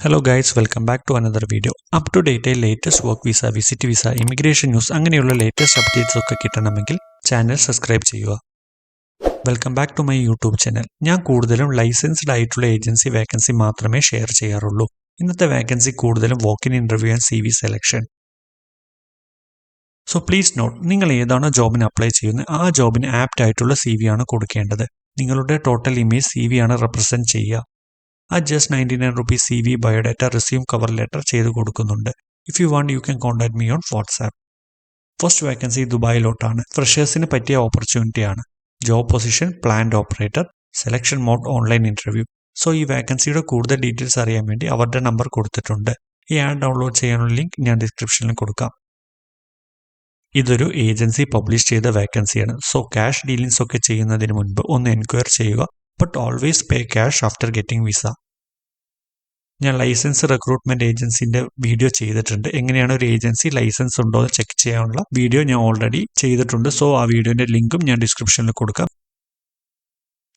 Hello guys, welcome back to another video. Up to date latest work visa, visit visa, immigration news അങ്ങനെയുള്ള latest updates ഒക്കെ കിട്ടണമെങ്കിൽ channel subscribe ചെയ്യുക. Welcome back to my YouTube channel. ഞാൻ കൂടുതലും licensed ആയിട്ടുള്ള agency vacancy മാത്രമേ share ചെയ്യാറുള്ളൂ. ഇന്നത്തെ വേക്കൻസി കൂടുതലും walk in interview and CV selection. So please note, നിങ്ങൾ ഏതാണോ ജോബിന് അപ്ലൈ ചെയ്യുന്നത് ആ ജോബിന് ആപ്റ്റ് ആയിട്ടുള്ള CV ആണ് കൊടുക്കേണ്ടത്. നിങ്ങളുടെ ടോട്ടൽ ഇമേജ് CV ആണ് റെപ്രസെന്റ് ചെയ്യുക. Just 99 rupees CV biodata resume cover letter ചെയ്ത് കൊടുക്കുന്നുണ്ട്. If you want you can contact me on WhatsApp. First vacancy ദുബായിലോട്ടാണ്. ഫ്രഷേഴ്സിന് പറ്റിയ ഓപ്പർച്യൂണിറ്റിയാണ്. Job position plant operator, selection mode online interview. So ഈ വേക്കൻസിയുടെ കൂടുതൽ ഡീറ്റെയിൽസ് അറിയാൻ വേണ്ടി അവരുടെ നമ്പർ കൊടുത്തിട്ടുണ്ട്. ഈ ആഡ് ഡൗൺലോഡ് ചെയ്യാനുള്ള ലിങ്ക് ഞാൻ ഡിസ്ക്രിപ്ഷനിൽ കൊടുക്കാം. ഇതൊരു ഏജൻസി പബ്ലിഷ് ചെയ്ത വേക്കൻസിയാണ്. സോ ക്യാഷ് ഡീലിംഗ്സ് ഒക്കെ ചെയ്യുന്നതിന് മുൻപ് ഒന്ന് എൻക്വയർ ചെയ്യുക. But always pay cash after getting visa. ഞാൻ ലൈസൻസ് റിക്രൂട്ട്മെന്റ് ഏജൻസിന്റെ വീഡിയോ ചെയ്തിട്ടുണ്ട്. എങ്ങനെയാണ് ഒരു ഏജൻസി ലൈസൻസ് ഉണ്ടോ എന്ന് ചെക്ക് ചെയ്യാനുള്ള വീഡിയോ ഞാൻ ഓൾറെഡി ചെയ്തിട്ടുണ്ട്. സോ ആ വീഡിയോന്റെ ലിങ്കും ഞാൻ ഡിസ്ക്രിപ്ഷനിൽ കൊടുക്കാം.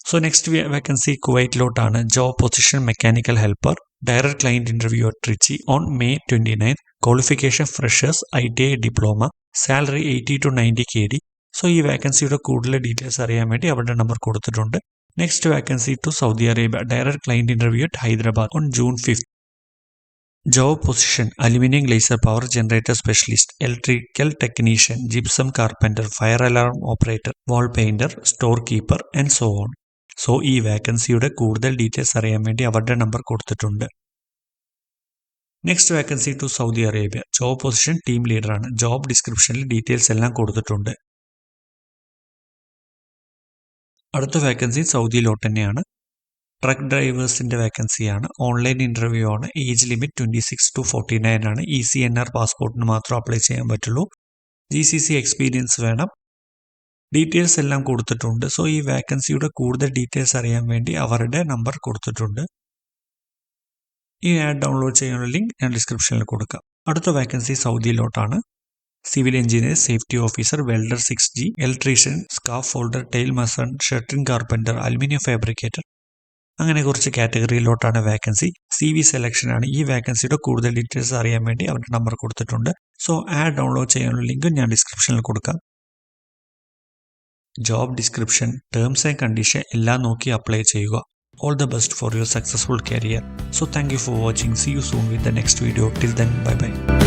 സോ നെക്സ്റ്റ് വേക്കൻസി കുവൈറ്റിലോട്ടാണ്. Job position mechanical helper, direct client interview at Trichy on May 29. Qualification freshers, ITI diploma, salary 80 to 90 KD. So ഈ വേക്കൻസിയുടെ കൂടുതൽ ഡീറ്റെയിൽസ് അറിയാൻ വേണ്ടി അവരുടെ നമ്പർ കൊടുത്തിട്ടുണ്ട്. Next vacancy to Saudi Arabia, direct client interview at Hyderabad on June 5th. Job position aluminum laser power generator specialist, electrical technician, gypsum carpenter, fire alarm operator, wall painter, storekeeper and so on. So ഈ വേക്കൻസിയുടെ കൂടുതൽ details അറിയാൻ വേണ്ടി അവരുടെ number കൊടുത്തിട്ടുണ്ട്. Next vacancy to Saudi Arabia. Job position team leader ആണ്. Job ഡിസ്ക്രിപ്ഷനിൽ details എല്ലാം കൊടുത്തിട്ടുണ്ട്. അടുത്ത വേക്കൻസി സൗദിയിലോട്ട് തന്നെയാണ്. ട്രക്ക് ഡ്രൈവേഴ്സിന്റെ വേക്കൻസിയാണ്. ഓൺലൈൻ ഇന്റർവ്യൂ ആണ്. ഏജ് ലിമിറ്റ് 26 to 49 ആണ്. ECNR പാസ്പോർട്ടിന് മാത്രം അപ്ലൈ ചെയ്യാൻ പറ്റുള്ളൂ. GCC എക്സ്പീരിയൻസ് വേണം. ഡീറ്റെയിൽസ് എല്ലാം കൊടുത്തിട്ടുണ്ട്. സോ ഈ വേക്കൻസിയുടെ കൂടുതൽ ഡീറ്റെയിൽസ് അറിയാൻ വേണ്ടി അവരുടെ നമ്പർ കൊടുത്തിട്ടുണ്ട്. ഈ ആഡ് ഡൗൺലോഡ് ചെയ്യാനുള്ള ലിങ്ക് ഞാൻ ഡിസ്ക്രിപ്ഷനിൽ കൊടുക്കാം. അടുത്ത വേക്കൻസി സൗദിയിലോട്ടാണ്. Civil engineer, safety officer, welder 6G, electrician, scaffolder, tile mason, shuttering carpenter, aluminium fabricator, അങ്ങനെ കുറച്ച് കാറ്റഗറിയിലോട്ടാണ് വേക്കൻസി. CV സെലക്ഷൻ ആണ്. ഈ വേക്കൻസിയുടെ കൂടുതൽ ഡീറ്റെയിൽസ് അറിയാൻ വേണ്ടി അവരുടെ നമ്പർ കൊടുത്തിട്ടുണ്ട്. സോ ആഡ് ഡൗൺലോഡ് ചെയ്യാനുള്ള ലിങ്ക് ഞാൻ ഡിസ്ക്രിപ്ഷനിൽ കൊടുക്കാം. Job description, terms and condition എല്ലാം നോക്കി അപ്ലൈ ചെയ്യുക. All the best for your successful career. So thank you for watching. See you soon with the next video. Till then, bye bye.